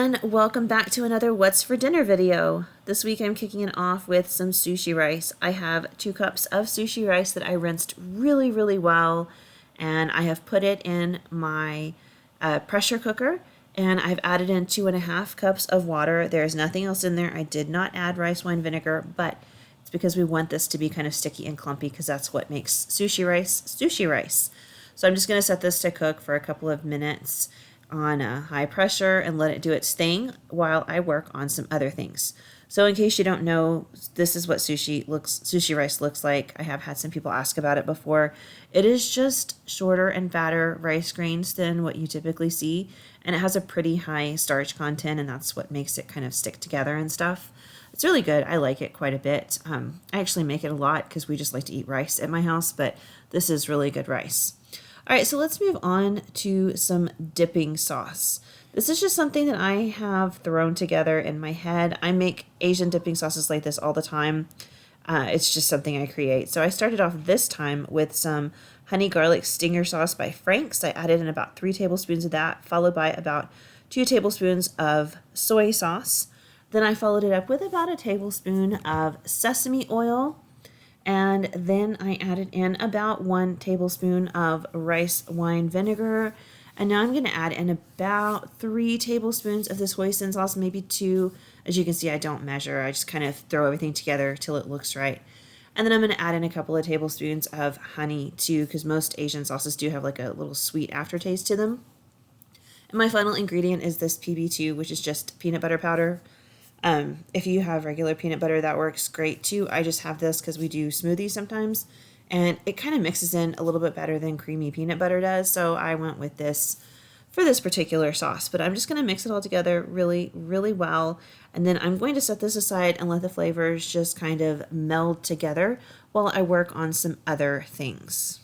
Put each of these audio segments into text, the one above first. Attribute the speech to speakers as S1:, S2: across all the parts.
S1: everyone, welcome back to another What's for Dinner video. This week I'm kicking it off with some sushi rice. I have 2 cups of sushi rice that I rinsed really well, and I have put it in my pressure cooker, and I've added in 2.5 cups of water. There's nothing else in there. I did not add rice wine vinegar, but it's because we want this to be kind of sticky and clumpy because that's what makes sushi rice. So I'm just going to set this to cook for a couple of minutes on a high pressure and let it do its thing while I work on some other things. So in case you don't know, this is what sushi rice looks like. I have had some people ask about it before. It is just shorter and fatter rice grains than what you typically see, and it has a pretty high starch content, and that's what makes it kind of stick together and stuff. It's really good. I like it quite a bit. I actually make it a lot because we just like to eat rice at my house, but this is really good rice. All right, so let's move on to some dipping sauce. This is just something that I have thrown together in my head. I make Asian dipping sauces like this all the time. It's just something I create. So I started off this time with some honey garlic stinger sauce by Frank's. I added in about 3 tablespoons of that, followed by about 2 tablespoons of soy sauce. Then I followed it up with about a tablespoon of sesame oil. And then I added in about 1 tablespoon of rice wine vinegar. And now I'm going to add in about 3 tablespoons of this hoisin sauce, maybe 2. As you can see, I don't measure. I just kind of throw everything together till it looks right. And then I'm going to add in a couple of tablespoons of honey too, because most Asian sauces do have like a little sweet aftertaste to them. And my final ingredient is this PB2, which is just peanut butter powder. If you have regular peanut butter, that works great too. I just have this because we do smoothies sometimes, and it kind of mixes in a little bit better than creamy peanut butter does. So I went with this for this particular sauce, but I'm just going to mix it all together really well. And then I'm going to set this aside and let the flavors just kind of meld together while I work on some other things.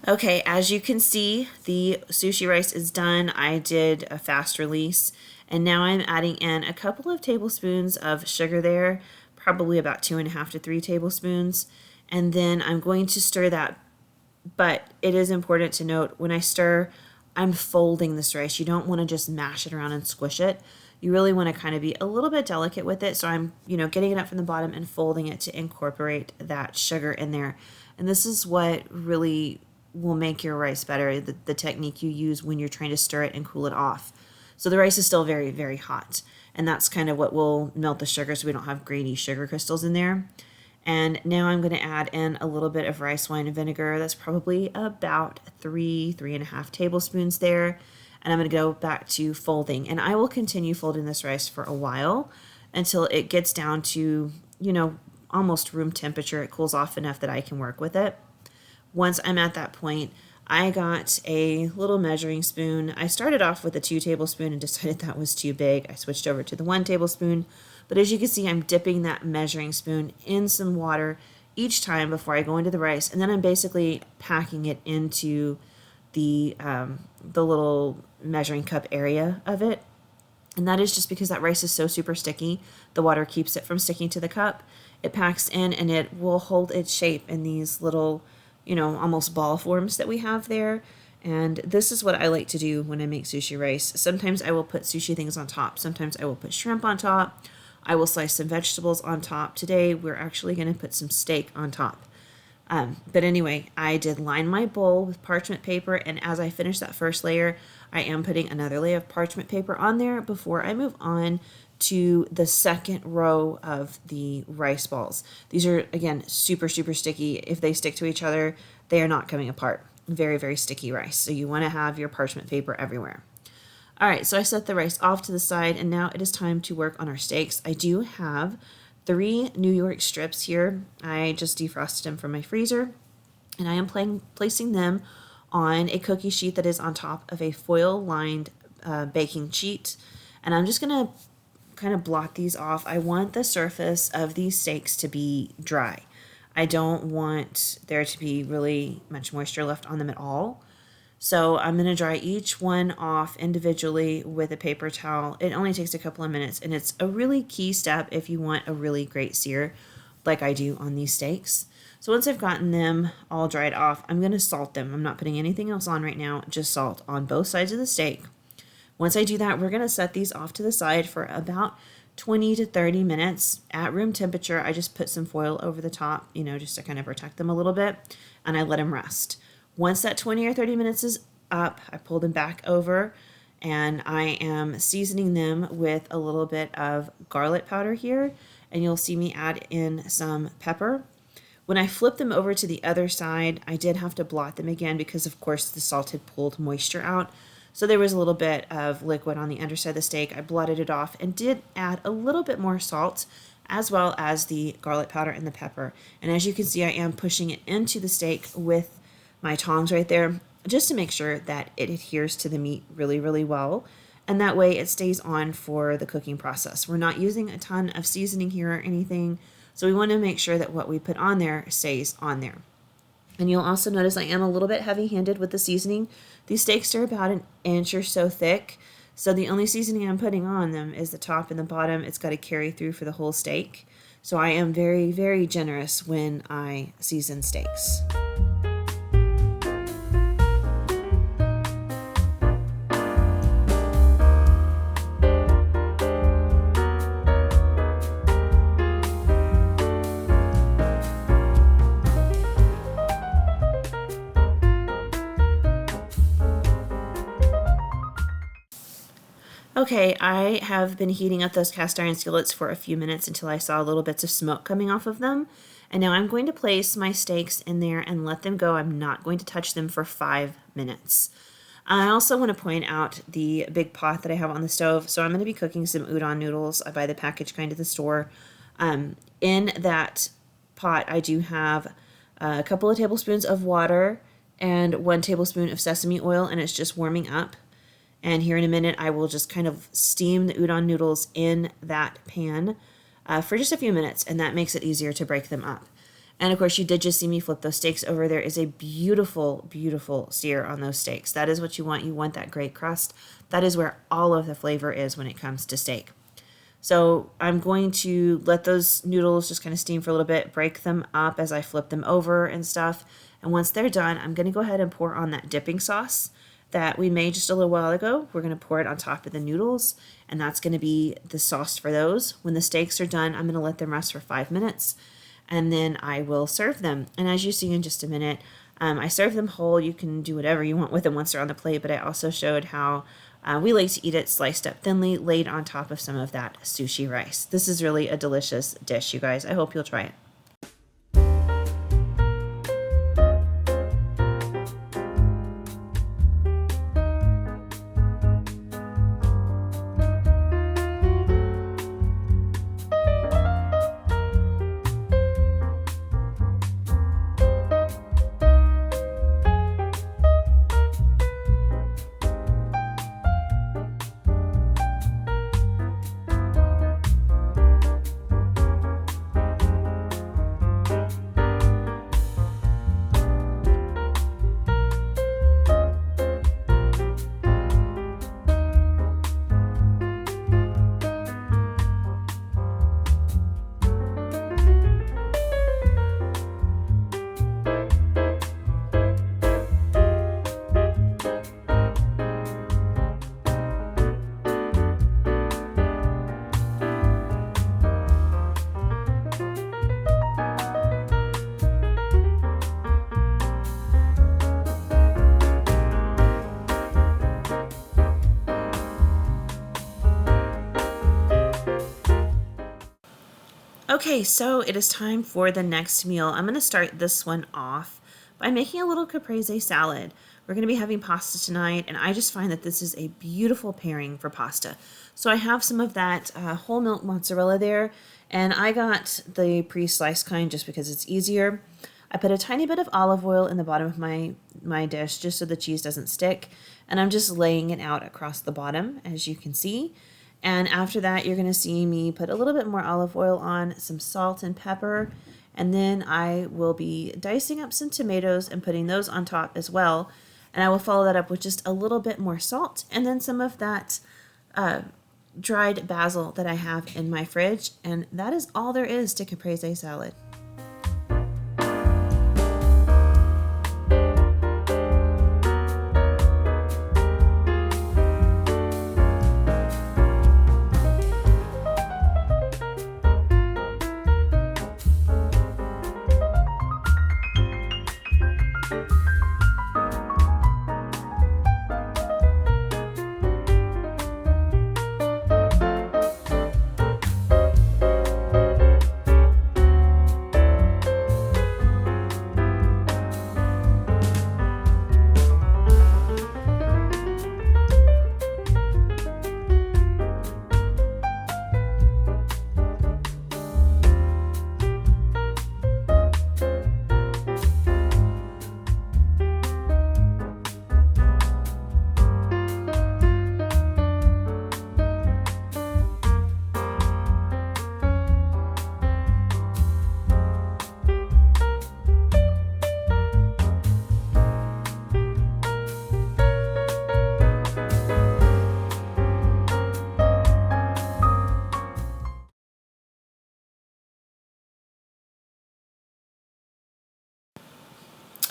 S1: Okay, as you can see, the sushi rice is done. I did a fast release, and now I'm adding in a couple of tablespoons of sugar there, probably about 2.5 to 3 tablespoons. And then I'm going to stir that, but it is important to note when I stir, I'm folding this rice. You don't want to just mash it around and squish it. You really want to kind of be a little bit delicate with it. So I'm, getting it up from the bottom and folding it to incorporate that sugar in there. And this is what really will make your rice better, the technique you use when you're trying to stir it and cool it off. So the rice is still very hot, and that's kind of what will melt the sugar so we don't have grainy sugar crystals in there. And now I'm going to add in a little bit of rice wine and vinegar. That's probably about 3.5 tablespoons there. And I'm going to go back to folding, and I will continue folding this rice for a while until it gets down to, almost room temperature. It cools off enough that I can work with it. Once I'm at that point, I got a little measuring spoon. I started off with a 2 tablespoon and decided that was too big. I switched over to the 1 tablespoon. But as you can see, I'm dipping that measuring spoon in some water each time before I go into the rice. And then I'm basically packing it into the little measuring cup area of it. And that is just because that rice is so super sticky. The water keeps it from sticking to the cup. It packs in and it will hold its shape in these little almost ball forms that we have there. And this is what I like to do when I make sushi rice. Sometimes I will put sushi things on top. Sometimes I will put shrimp on top. I will slice some vegetables on top. Today, we're actually going to put some steak on top. But anyway, I did line my bowl with parchment paper. And as I finish that first layer, I am putting another layer of parchment paper on there before I move on to the second row of the rice balls. These are, again, super sticky. If they stick to each other, they are not coming apart. Very sticky rice. So you want to have your parchment paper everywhere. All right, so I set the rice off to the side, and now it is time to work on our steaks. I do have 3 New York strips here. I just defrosted them from my freezer, and I am placing them on a cookie sheet that is on top of a foil-lined baking sheet. And I'm just going to kind of blot these off. I want the surface of these steaks to be dry. I don't want there to be really much moisture left on them at all. So I'm going to dry each one off individually with a paper towel. It only takes a couple of minutes, and it's a really key step if you want a really great sear like I do on these steaks. So once I've gotten them all dried off, I'm going to salt them. I'm not putting anything else on right now, just salt on both sides of the steak. Once I do that, we're going to set these off to the side for about 20 to 30 minutes at room temperature. I just put some foil over the top, just to kind of protect them a little bit, and I let them rest. Once that 20 or 30 minutes is up, I pull them back over, and I am seasoning them with a little bit of garlic powder here, and you'll see me add in some pepper. When I flipped them over to the other side, I did have to blot them again because, of course, the salt had pulled moisture out. So there was a little bit of liquid on the underside of the steak. I blotted it off and did add a little bit more salt, as well as the garlic powder and the pepper. And as you can see, I am pushing it into the steak with my tongs right there, just to make sure that it adheres to the meat really, really well. And that way it stays on for the cooking process. We're not using a ton of seasoning here or anything, so we want to make sure that what we put on there stays on there. And you'll also notice I am a little bit heavy-handed with the seasoning. These steaks are about an inch or so thick, so the only seasoning I'm putting on them is the top and the bottom. It's got to carry through for the whole steak. So I am very, very generous when I season steaks. Okay, I have been heating up those cast iron skillets for a few minutes until I saw little bits of smoke coming off of them. And now I'm going to place my steaks in there and let them go. I'm not going to touch them for 5 minutes. I also want to point out the big pot that I have on the stove. So I'm going to be cooking some udon noodles. I buy the packaged kind at the store. In that pot, I do have a couple of tablespoons of water and 1 tablespoon of sesame oil, and it's just warming up. And here in a minute, I will just kind of steam the udon noodles in that pan for just a few minutes, and that makes it easier to break them up. And of course, you did just see me flip those steaks over. There is a beautiful, beautiful sear on those steaks. That is what you want. You want that great crust. That is where all of the flavor is when it comes to steak. So I'm going to let those noodles just kind of steam for a little bit, break them up as I flip them over and stuff. And once they're done, I'm going to go ahead and pour on that dipping sauce that we made just a little while ago. We're going to pour it on top of the noodles, and that's going to be the sauce for those. When the steaks are done, I'm going to let them rest for 5 minutes, and then I will serve them. And as you see in just a minute, I serve them whole. You can do whatever you want with them once they're on the plate, but I also showed how we like to eat it sliced up thinly, laid on top of some of that sushi rice. This is really a delicious dish, you guys. I hope you'll try it. Okay, so it is time for the next meal. I'm going to start this one off by making a little caprese salad. We're going to be having pasta tonight, and I just find that this is a beautiful pairing for pasta. So I have some of that whole milk mozzarella there, and I got the pre-sliced kind just because it's easier. I put a tiny bit of olive oil in the bottom of my dish just so the cheese doesn't stick, and I'm just laying it out across the bottom, as you can see. And after that, you're going to see me put a little bit more olive oil on, some salt and pepper, and then I will be dicing up some tomatoes and putting those on top as well. And I will follow that up with just a little bit more salt and then some of that dried basil that I have in my fridge. And that is all there is to caprese salad.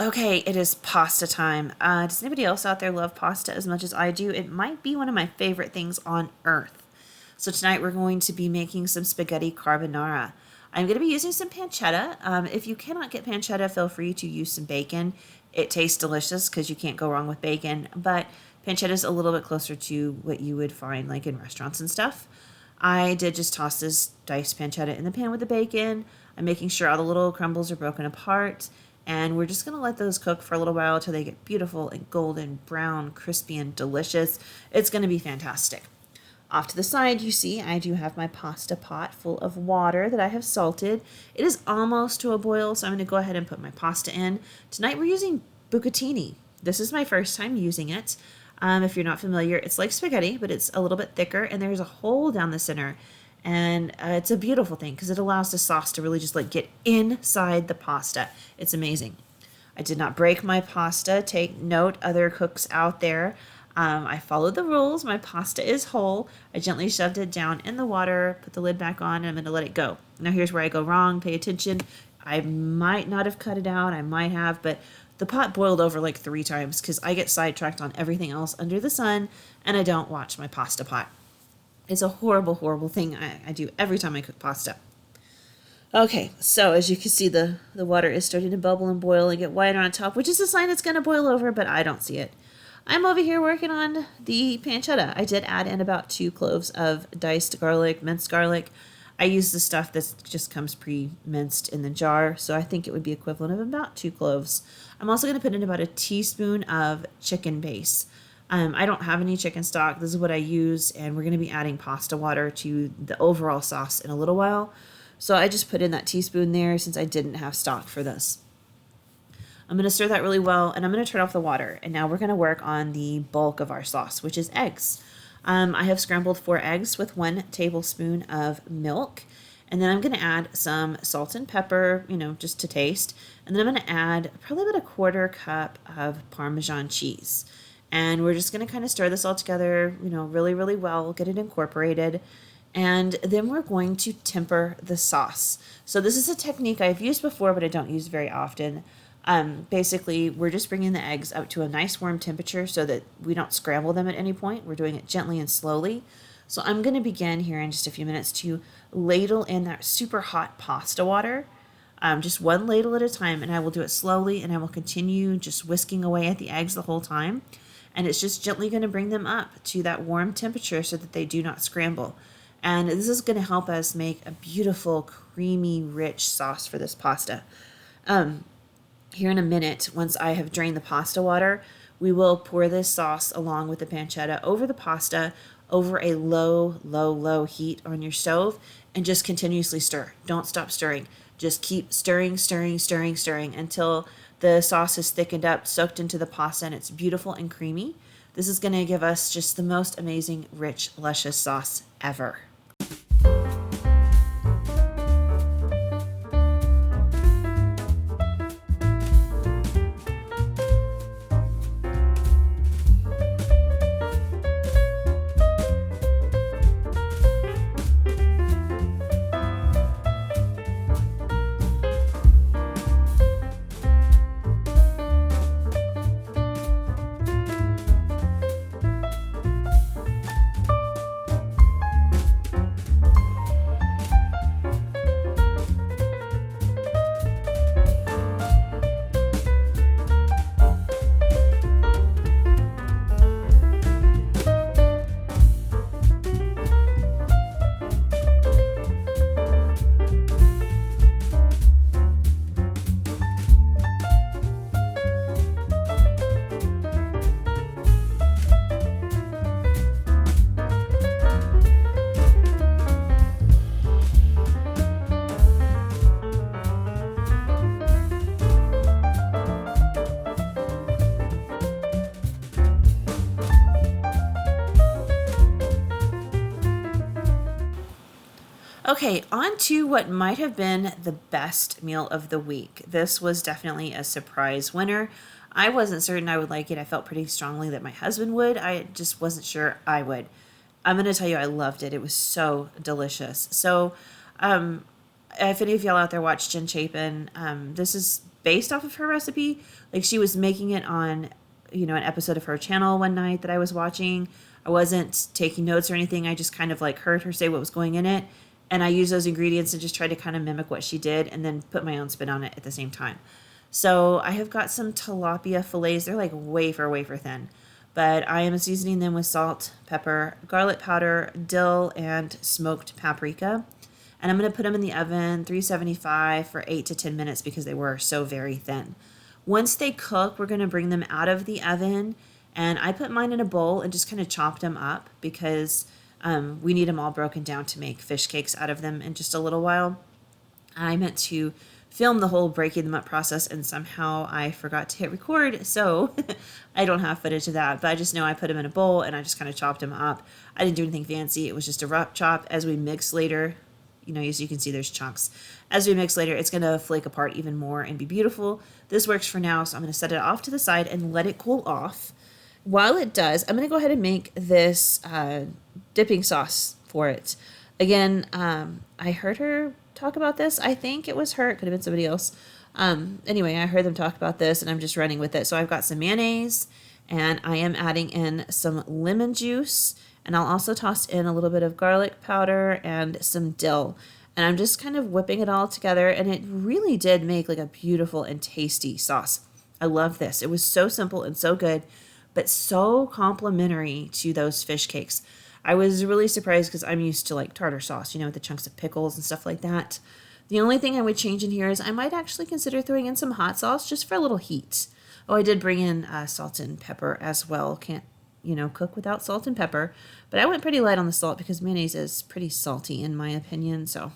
S1: Okay, it is pasta time. Does anybody else out there love pasta as much as I do? It might be one of my favorite things on earth. So tonight we're going to be making some spaghetti carbonara. I'm going to be using some pancetta. If you cannot get pancetta, feel free to use some bacon. It tastes delicious because you can't go wrong with bacon, but pancetta is a little bit closer to what you would find like in restaurants and stuff. I did just toss this diced pancetta in the pan with the bacon. I'm making sure all the little crumbles are broken apart. And we're just going to let those cook for a little while until they get beautiful and golden, brown, crispy, and delicious. It's going to be fantastic. Off to the side, you see, I do have my pasta pot full of water that I have salted. It is almost to a boil, so I'm going to go ahead and put my pasta in. Tonight we're using bucatini. This is my first time using it. If you're not familiar, it's like spaghetti, but it's a little bit thicker, and there's a hole down the center. And it's a beautiful thing because it allows the sauce to really just like get inside the pasta. It's amazing. I did not break my pasta. Take note, other cooks out there. I followed the rules. My pasta is whole. I gently shoved it down in the water, put the lid back on, and I'm going to let it go. Now here's where I go wrong. Pay attention. I might not have cut it out. I might have, but the pot boiled over like 3 times because I get sidetracked on everything else under the sun, and I don't watch my pasta pot. It's a horrible, horrible thing I do every time I cook pasta. Okay, so as you can see, the water is starting to bubble and boil and get whiter on top, which is a sign it's going to boil over, but I don't see it. I'm over here working on the pancetta. I did add in about 2 cloves of diced garlic, minced garlic. I use the stuff that just comes pre-minced in the jar, so I think it would be equivalent of about 2 cloves. I'm also going to put in about a teaspoon of chicken base. I don't have any chicken stock. This is what I use, and we're going to be adding pasta water to the overall sauce in a little while. So I just put in that teaspoon there since I didn't have stock for this. I'm going to stir that really well, and I'm going to turn off the water. And now we're going to work on the bulk of our sauce, which is eggs. I have scrambled 4 eggs with 1 tablespoon of milk. And then I'm going to add some salt and pepper, just to taste. And then I'm going to add probably about a 1/4 cup of Parmesan cheese. And we're just going to kind of stir this all together, really, really well, get it incorporated. And then we're going to temper the sauce. So this is a technique I've used before, but I don't use very often. Basically, we're just bringing the eggs up to a nice warm temperature so that we don't scramble them at any point. We're doing it gently and slowly. So I'm going to begin here in just a few minutes to ladle in that super hot pasta water. Just 1 ladle at a time, and I will do it slowly, and I will continue just whisking away at the eggs the whole time. And it's just gently going to bring them up to that warm temperature so that they do not scramble. And this is going to help us make a beautiful, creamy, rich sauce for this pasta. Here in a minute, once I have drained the pasta water, we will pour this sauce along with the pancetta over the pasta over a low, low, low heat on your stove and just continuously stir. Don't stop stirring. Just keep stirring, stirring, stirring, stirring until the sauce is thickened up, soaked into the pasta, and it's beautiful and creamy. This is going to give us just the most amazing, rich, luscious sauce ever. Okay, on to what might have been the best meal of the week. This was definitely a surprise winner. I wasn't certain I would like it. I felt pretty strongly that my husband would. I just wasn't sure I would. I'm going to tell you, I loved it. It was so delicious. So, if any of y'all out there watch Jen Chapin, this is based off of her recipe. Like, she was making it on, an episode of her channel one night that I was watching. I wasn't taking notes or anything. I just kind of like heard her say what was going in it. And I used those ingredients and just tried to kind of mimic what she did and then put my own spin on it at the same time. So I have got some tilapia fillets. They're like wafer thin. But I am seasoning them with salt, pepper, garlic powder, dill, and smoked paprika. And I'm going to put them in the oven, 375 for 8 to 10 minutes because they were so very thin. Once they cook, we're going to bring them out of the oven. And I put mine in a bowl and just kind of chopped them up because we need them all broken down to make fish cakes out of them in just a little while. I meant to film the whole breaking them up process and somehow I forgot to hit record, so I don't have footage of that, but I just know I put them in a bowl and I just kind of chopped them up. I didn't do anything fancy. It was just a rough chop. As we mix later, as you can see, there's chunks. As we mix later, it's going to flake apart even more and be beautiful. This works for now, so I'm going to set it off to the side and let it cool off. While it does, I'm going to go ahead and make this dipping sauce for it. Again, I heard her talk about this. I think it was her. It could have been somebody else. Anyway, I heard them talk about this, and I'm just running with it. So I've got some mayonnaise, and I am adding in some lemon juice, and I'll also toss in a little bit of garlic powder and some dill. And I'm just kind of whipping it all together, and it really did make like a beautiful and tasty sauce. I love this. It was so simple and so good, but so complimentary to those fish cakes. I was really surprised because I'm used to like tartar sauce, with the chunks of pickles and stuff like that. The only thing I would change in here is I might actually consider throwing in some hot sauce just for a little heat. Oh, I did bring in salt and pepper as well. Can't, cook without salt and pepper. But I went pretty light on the salt because mayonnaise is pretty salty in my opinion. So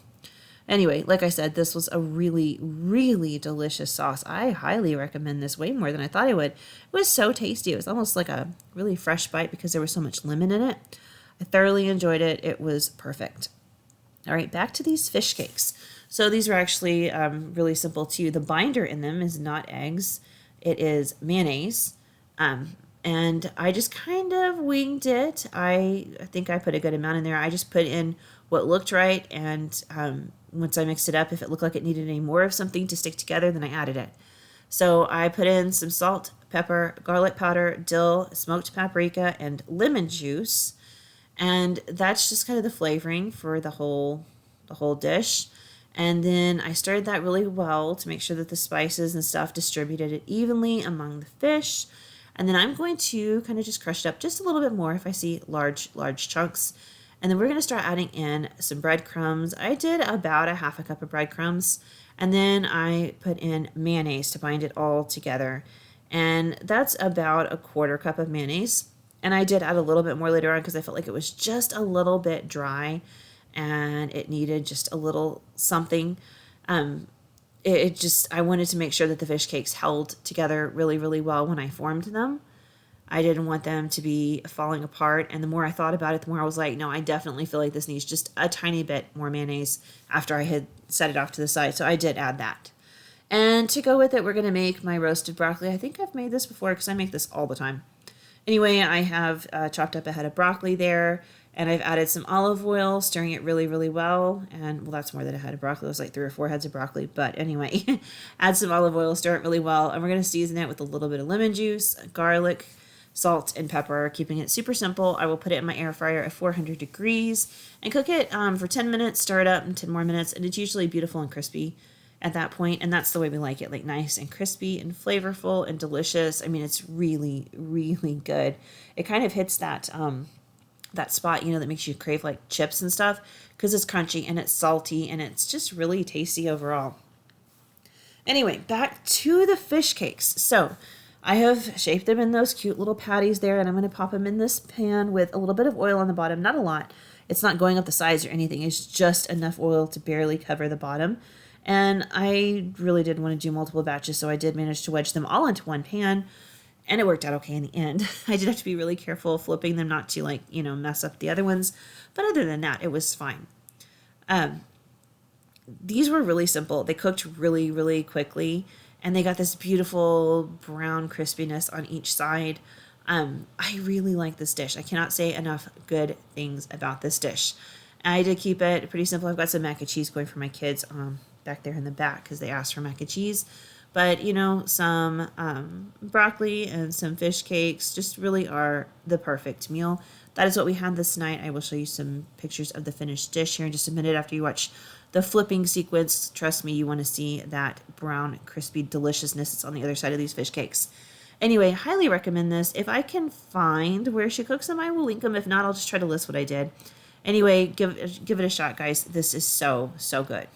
S1: anyway, like I said, this was a really, really delicious sauce. I highly recommend this way more than I thought I would. It was so tasty. It was almost like a really fresh bite because there was so much lemon in it. I thoroughly enjoyed it. It was perfect. All right, back to these fish cakes. So these are actually really simple too. The binder in them is not eggs. It is mayonnaise. And I just kind of winged it. I think I put a good amount in there. I just put in what looked right. And once I mixed it up, if it looked like it needed any more of something to stick together, then I added it. So I put in some salt, pepper, garlic powder, dill, smoked paprika, and lemon juice. And that's just kind of the flavoring for the whole dish. And then I stirred that really well to make sure that the spices and stuff distributed it evenly among the fish. And then I'm going to kind of just crush it up just a little bit more if I see large chunks. And then we're going to start adding in some breadcrumbs. I did about a half a cup of breadcrumbs. And then I put in mayonnaise to bind it all together. And that's about a quarter cup of mayonnaise. And I did add a little bit more later on because I felt like it was just a little bit dry and it needed just a little something. I wanted to make sure that the fish cakes held together really, really well when I formed them. I didn't want them to be falling apart. And the more I thought about it, the more I was like, no, I definitely feel like this needs just a tiny bit more mayonnaise after I had set it off to the side. So I did add that. And to go with it, we're going to make my roasted broccoli. I think I've made this before because I make this all the time. Anyway, I have chopped up a head of broccoli there, and I've added some olive oil, stirring it really, really well. And, well, that's more than a head of broccoli. It was like 3 or 4 heads of broccoli. But anyway, add some olive oil, stir it really well. And we're going to season it with a little bit of lemon juice, garlic, salt, and pepper, keeping it super simple. I will put it in my air fryer at 400 degrees and cook it for 10 minutes, stir it up in 10 more minutes. And it's usually beautiful and crispy at that point, and that's the way we like it, like nice and crispy and flavorful and delicious. I mean, it's really, really good. It kind of hits that that spot, that makes you crave like chips and stuff because it's crunchy and it's salty and it's just really tasty overall. Anyway, back to the fish cakes. So I have shaped them in those cute little patties there, and I'm going to pop them in this pan with a little bit of oil on the bottom, not a lot. It's not going up the sides or anything. It's just enough oil to barely cover the bottom. And I really did want to do multiple batches, so I did manage to wedge them all into one pan, and it worked out okay in the end. I did have to be really careful flipping them not to, mess up the other ones, but other than that, it was fine. These were really simple. They cooked really, really quickly, and they got this beautiful brown crispiness on each side. I really like this dish. I cannot say enough good things about this dish. I did keep it pretty simple. I've got some mac and cheese going for my kids back there in the back because they asked for mac and cheese. But, you know, some broccoli and some fish cakes just really are the perfect meal. That is what we had this night. I will show you some pictures of the finished dish here in just a minute after you watch the flipping sequence. Trust me, you want to see that brown, crispy deliciousness that's on the other side of these fish cakes. Anyway, highly recommend this. If I can find where she cooks them, I will link them. If not, I'll just try to list what I did. Anyway, give it a shot, guys. This is so, so good.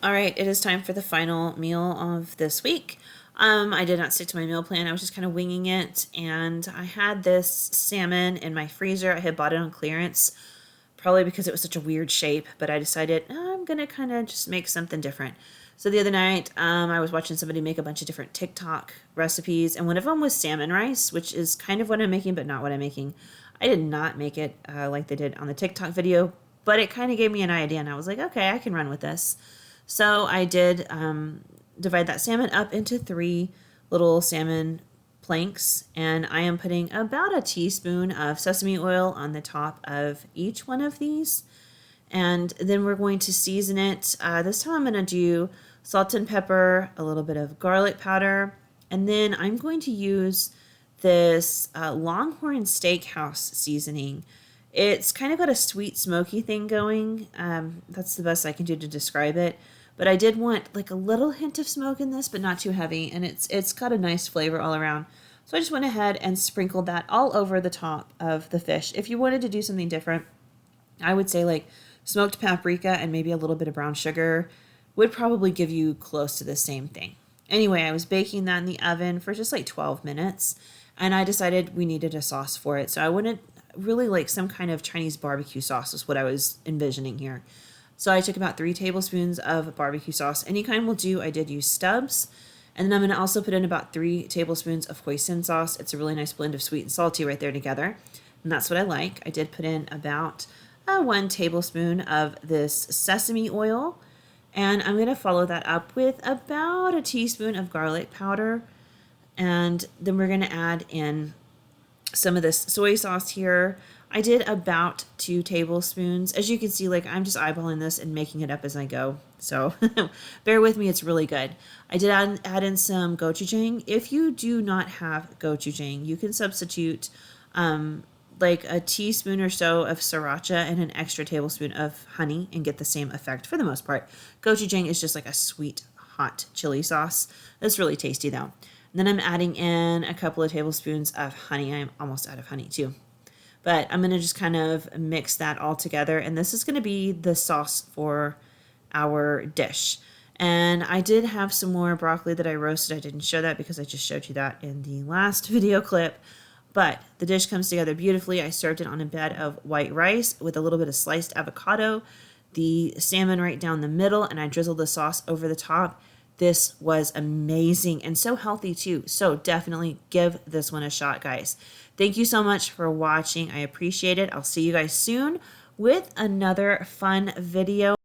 S1: All right, it is time for the final meal of this week. I did not stick to my meal plan. I was just kind of winging it, and I had this salmon in my freezer. I had bought it on clearance, probably because it was such a weird shape, but I decided I'm going to kind of just make something different. So the other night, I was watching somebody make a bunch of different TikTok recipes, and one of them was salmon rice, which is kind of what I'm making, but not what I'm making. I did not make it like they did on the TikTok video, but it kind of gave me an idea, and I was like, okay, I can run with this. So I did divide that salmon up into 3 little salmon planks, and I am putting about a teaspoon of sesame oil on the top of each one of these. And then we're going to season it. This time I'm going to do salt and pepper, a little bit of garlic powder, and then I'm going to use this Longhorn Steakhouse seasoning. It's kind of got a sweet, smoky thing going. That's the best I can do to describe it. But I did want like a little hint of smoke in this, but not too heavy. And it's got a nice flavor all around. So I just went ahead and sprinkled that all over the top of the fish. If you wanted to do something different, I would say like smoked paprika and maybe a little bit of brown sugar would probably give you close to the same thing. Anyway, I was baking that in the oven for just like 12 minutes. And I decided we needed a sauce for it. So I wanted really like some kind of Chinese barbecue sauce is what I was envisioning here. So I took about 3 tablespoons of barbecue sauce. Any kind will do. I did use Stubbs. And then I'm going to also put in about 3 tablespoons of hoisin sauce. It's a really nice blend of sweet and salty right there together. And that's what I like. I did put in about 1 tablespoon of this sesame oil. And I'm going to follow that up with about a teaspoon of garlic powder. And then we're going to add in some of this soy sauce here. I did about 2 tablespoons. As you can see, like I'm just eyeballing this and making it up as I go. So bear with me, it's really good. I did add in some gochujang. If you do not have gochujang, you can substitute like a teaspoon or so of sriracha and an extra tablespoon of honey and get the same effect for the most part. Gochujang is just like a sweet, hot chili sauce. It's really tasty though. And then I'm adding in a couple of tablespoons of honey. I'm almost out of honey too. But I'm going to just kind of mix that all together. And this is going to be the sauce for our dish. And I did have some more broccoli that I roasted. I didn't show that because I just showed you that in the last video clip. But the dish comes together beautifully. I served it on a bed of white rice with a little bit of sliced avocado, the salmon right down the middle, and I drizzled the sauce over the top. This was amazing and so healthy too. So definitely give this one a shot, guys. Thank you so much for watching. I appreciate it. I'll see you guys soon with another fun video.